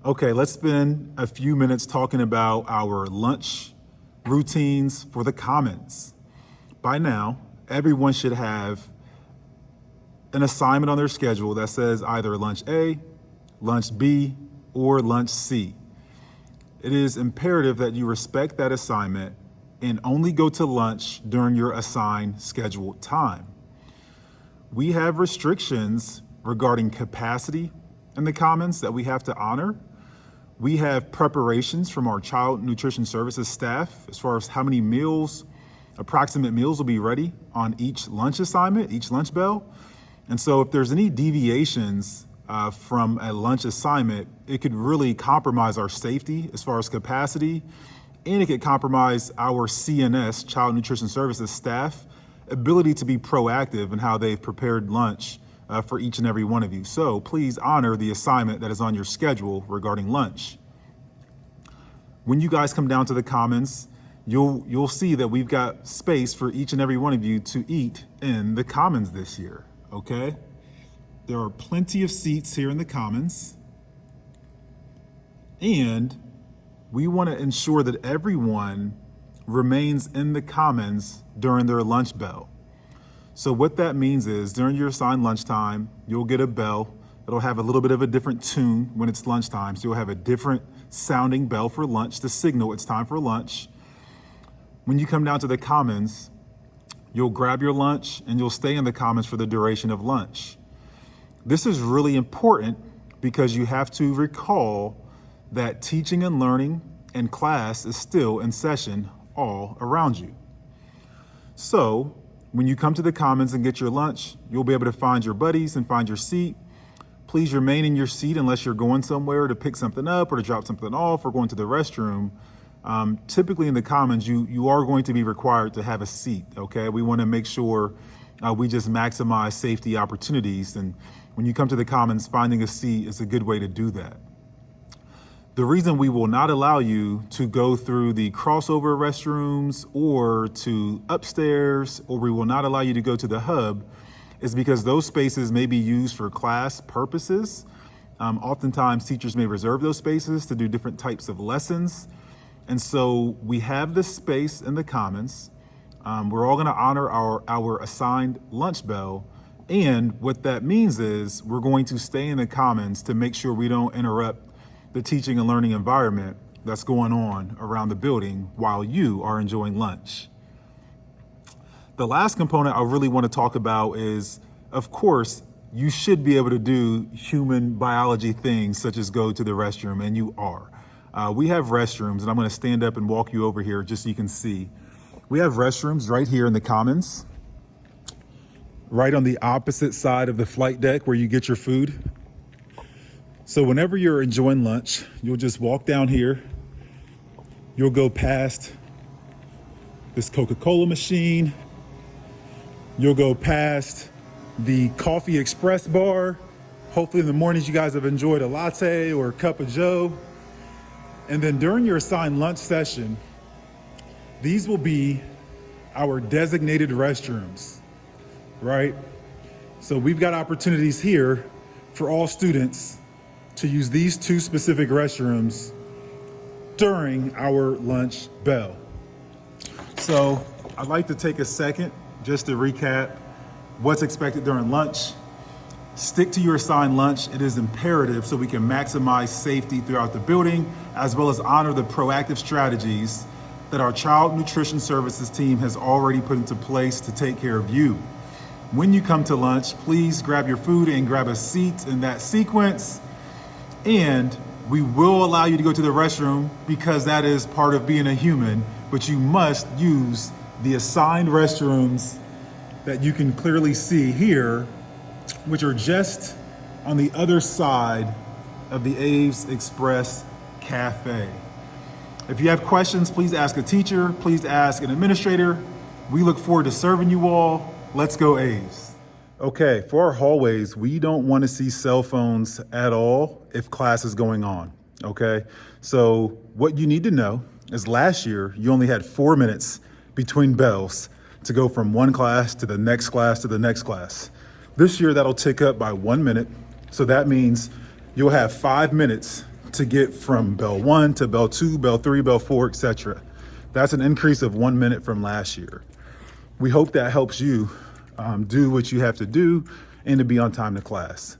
Okay, let's spend a few minutes talking about our lunch routines for the Commons. By now, everyone should have an assignment on their schedule that says either lunch A, lunch B, or lunch C. It is imperative that you respect that assignment and only go to lunch during your assigned scheduled time. We have restrictions regarding capacity in the Commons that we have to honor. We have preparations from our Child Nutrition Services staff as far as how many meals, approximate meals will be ready on each lunch assignment, each lunch bell. And so if there's any deviations from a lunch assignment, it could really compromise our safety as far as capacity, and it could compromise our CNS, Child Nutrition Services staff, ability to be proactive in how they've prepared lunch for each and every one of you. So please honor the assignment that is on your schedule regarding lunch. When you guys come down to the Commons, you'll see that we've got space for each and every one of you to eat in the Commons this year, okay? There are plenty of seats here in the Commons, and we want to ensure that everyone remains in the Commons during their lunch bell. So what that means is during your assigned lunchtime, you'll get a bell. It'll have a little bit of a different tune when it's lunchtime. So you'll have a different sounding bell for lunch to signal it's time for lunch. When you come down to the Commons, you'll grab your lunch and you'll stay in the Commons for the duration of lunch. This is really important because you have to recall that teaching and learning and class is still in session all around you. So when you come to the Commons and get your lunch, you'll be able to find your buddies and find your seat. Please remain in your seat unless you're going somewhere to pick something up or to drop something off or going to the restroom. Typically in the Commons, you are going to be required to have a seat, okay? We want to make sure we just maximize safety opportunities. And when you come to the Commons, finding a seat is a good way to do that. The reason we will not allow you to go through the crossover restrooms or to upstairs, or we will not allow you to go to the hub, is because those spaces may be used for class purposes. Oftentimes teachers may reserve those spaces to do different types of lessons. And so we have this space in the Commons. We're all gonna honor our assigned lunch bell. And what that means is we're going to stay in the Commons to make sure we don't interrupt the teaching and learning environment that's going on around the building while you are enjoying lunch. The last component I really want to talk about is, of course, you should be able to do human biology things such as go to the restroom, and you are. We have restrooms, and I'm going to stand up and walk you over here just so you can see. We have restrooms right here in the Commons, right on the opposite side of the flight deck where you get your food. So whenever you're enjoying lunch, you'll just walk down here. You'll go past this Coca-Cola machine. You'll go past the Coffee Express bar. Hopefully in the mornings you guys have enjoyed a latte or a cup of joe. And then during your assigned lunch session, these will be our designated restrooms, right? So we've got opportunities here for all students to use these two specific restrooms during our lunch bell. So I'd like to take a second just to recap what's expected during lunch. Stick to your assigned lunch. It is imperative so we can maximize safety throughout the building, as well as honor the proactive strategies that our Child Nutrition Services team has already put into place to take care of you. When you come to lunch, please grab your food and grab a seat in that sequence. And we will allow you to go to the restroom because that is part of being a human, but you must use the assigned restrooms that you can clearly see here, which are just on the other side of the Aves Express Cafe. If you have questions, please ask a teacher, please ask an administrator. We look forward to serving you all. Let's go Aves. Okay, for our hallways, we don't want to see cell phones at all if class is going on, okay? So what you need to know is last year, you only had 4 minutes between bells to go from one class to the next class to the next class. This year, that'll tick up by 1 minute. So that means you'll have 5 minutes to get from bell 1 to bell 2, bell 3, bell 4, etc. That's an increase of 1 minute from last year. We hope that helps you do what you have to do and to be on time to class.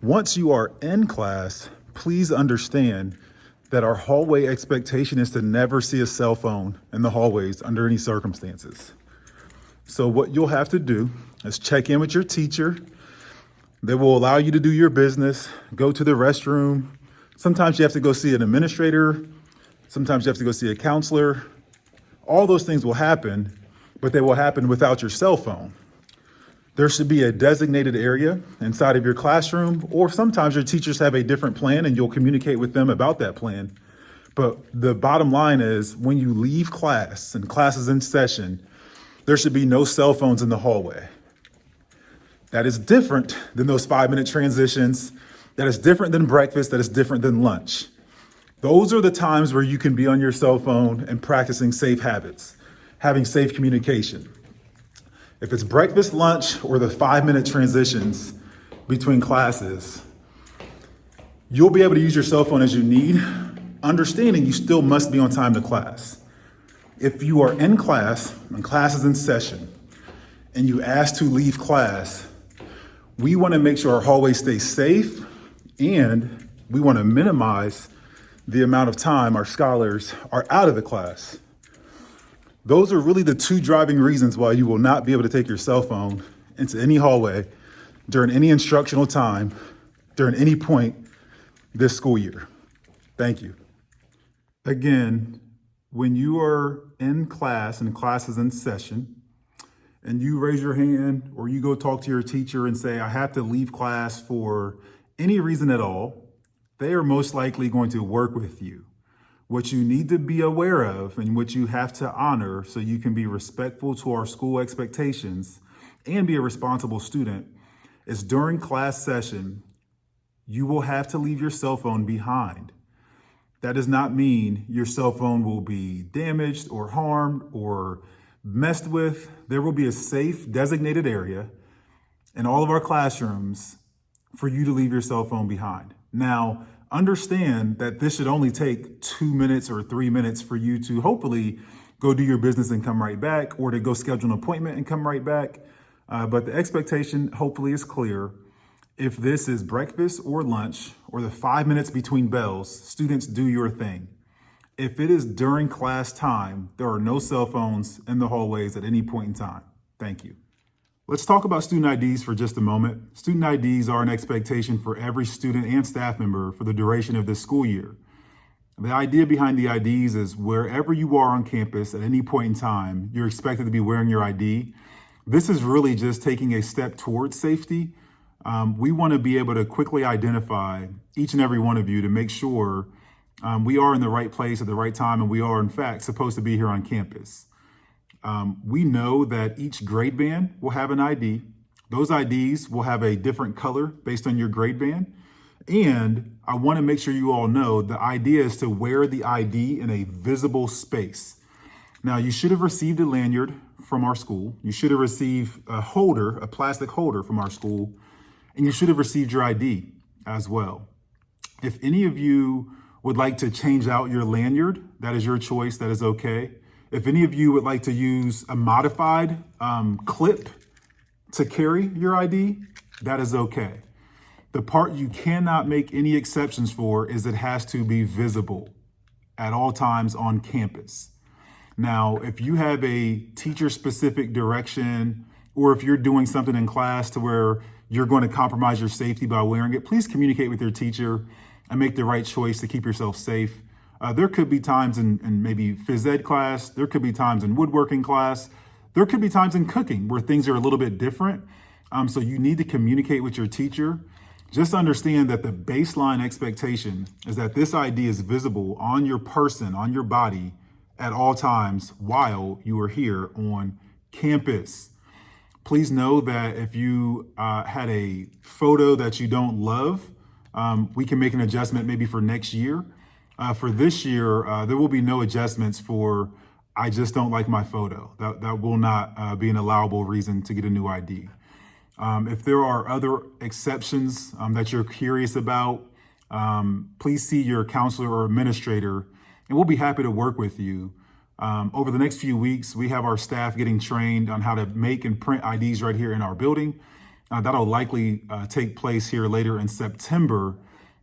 Once you are in class, please understand that our hallway expectation is to never see a cell phone in the hallways under any circumstances. So what you'll have to do is check in with your teacher. They will allow you to do your business, go to the restroom. Sometimes you have to go see an administrator. Sometimes you have to go see a counselor. All those things will happen, but they will happen without your cell phone. There should be a designated area inside of your classroom, or sometimes your teachers have a different plan and you'll communicate with them about that plan. But the bottom line is when you leave class and class is in session, there should be no cell phones in the hallway. That is different than those 5-minute transitions. That is different than breakfast. That is different than lunch. Those are the times where you can be on your cell phone and practicing safe habits, having safe communication. If it's breakfast, lunch, or the 5-minute transitions between classes, you'll be able to use your cell phone as you need, understanding you still must be on time to class. If you are in class and class is in session and you ask to leave class, we want to make sure our hallway stays safe and we want to minimize the amount of time our scholars are out of the class. Those are really the two driving reasons why you will not be able to take your cell phone into any hallway during any instructional time, during any point this school year. Thank you. Again, when you are in class and class is in session and you raise your hand or you go talk to your teacher and say, I have to leave class for any reason at all, they are most likely going to work with you. What you need to be aware of and what you have to honor so you can be respectful to our school expectations and be a responsible student is during class session, you will have to leave your cell phone behind. That does not mean your cell phone will be damaged or harmed or messed with. There will be a safe designated area in all of our classrooms for you to leave your cell phone behind. Now, understand that this should only take 2 minutes or 3 minutes for you to hopefully go do your business and come right back, or to go schedule an appointment and come right back. But the expectation hopefully is clear. If this is breakfast or lunch or the 5 minutes between bells, students, do your thing. If it is during class time, there are no cell phones in the hallways at any point in time. Thank you. Let's talk about student IDs for just a moment. Student IDs are an expectation for every student and staff member for the duration of this school year. The idea behind the IDs is wherever you are on campus at any point in time, you're expected to be wearing your ID. This is really just taking a step towards safety. We want to be able to quickly identify each and every one of you to make sure we are in the right place at the right time and we are in fact supposed to be here on campus. We know that each grade band will have an ID. Those IDs will have a different color based on your grade band. And I want to make sure you all know the idea is to wear the ID in a visible space. Now, you should have received a lanyard from our school. You should have received a holder, a plastic holder from our school, and you should have received your ID as well. If any of you would like to change out your lanyard, that is your choice, that is okay. If any of you would like to use a modified clip to carry your ID, that is okay. The part you cannot make any exceptions for is it has to be visible at all times on campus. Now, if you have a teacher-specific direction, or if you're doing something in class to where you're going to compromise your safety by wearing it, please communicate with your teacher and make the right choice to keep yourself safe. There could be times in maybe phys ed class, there could be times in woodworking class, there could be times in cooking where things are a little bit different. So you need to communicate with your teacher. Just understand that the baseline expectation is that this ID is visible on your person, on your body at all times while you are here on campus. Please know that if you had a photo that you don't love, we can make an adjustment maybe for next year. For this year, there will be no adjustments for I just don't like my photo. That will not be an allowable reason to get a new ID. If there are other exceptions that you're curious about, please see your counselor or administrator, and we'll be happy to work with you. Over the next few weeks, we have our staff getting trained on how to make and print IDs right here in our building. That'll likely take place here later in September,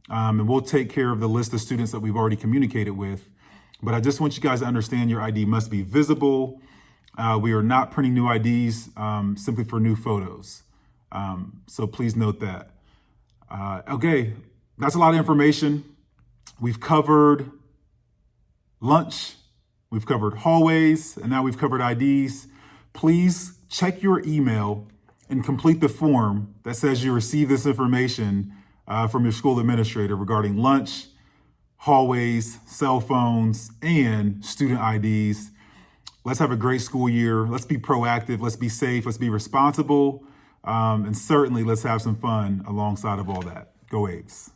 and we'll take care of the list of students that we've already communicated with. But I just want you guys to understand your ID must be visible. We are not printing new IDs simply for new photos. So please note that. Okay, that's a lot of information. We've covered lunch, we've covered hallways, and now we've covered IDs. Please check your email and complete the form that says you received this information from your school administrator regarding lunch, hallways, cell phones, and student IDs. Let's have a great school year. Let's be proactive. Let's be safe. Let's be responsible. And certainly let's have some fun alongside of all that. Go Aves.